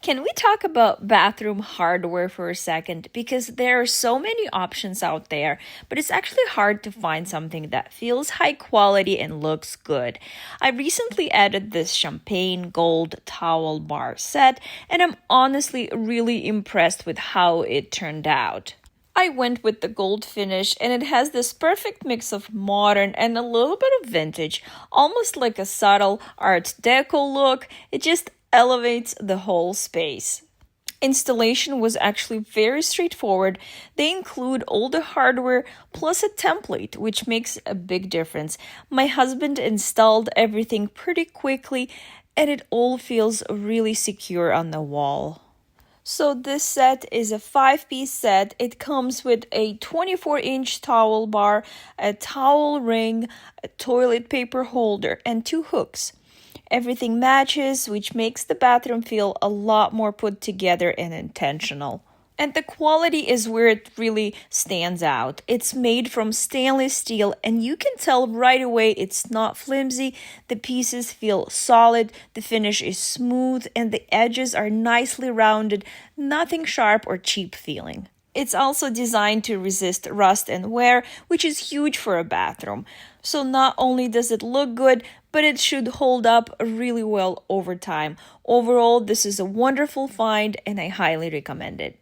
Can we talk about bathroom hardware for a second? Because there are so many options out there, but it's actually hard to find something that feels high quality and looks good. I recently added this champagne gold towel bar set, and I'm honestly really impressed with how it turned out. I went with the gold finish, and it has this perfect mix of modern and a little bit of vintage, almost like a subtle Art Deco look. It just elevates the whole space. Installation was actually very straightforward. They include all the hardware plus a template, which makes a big difference. My husband installed everything pretty quickly, and it all feels really secure on the wall. So this set is a 5-piece set. It comes with a 24-inch towel bar, a towel ring, a toilet paper holder, and 2 hooks. Everything matches, which makes the bathroom feel a lot more put together and intentional. And the quality is where it really stands out. It's made from stainless steel, and you can tell right away it's not flimsy. The pieces feel solid, the finish is smooth, and the edges are nicely rounded, nothing sharp or cheap feeling. It's also designed to resist rust and wear, which is huge for a bathroom. So not only does it look good, but it should hold up really well over time. Overall, this is a wonderful find, and I highly recommend it.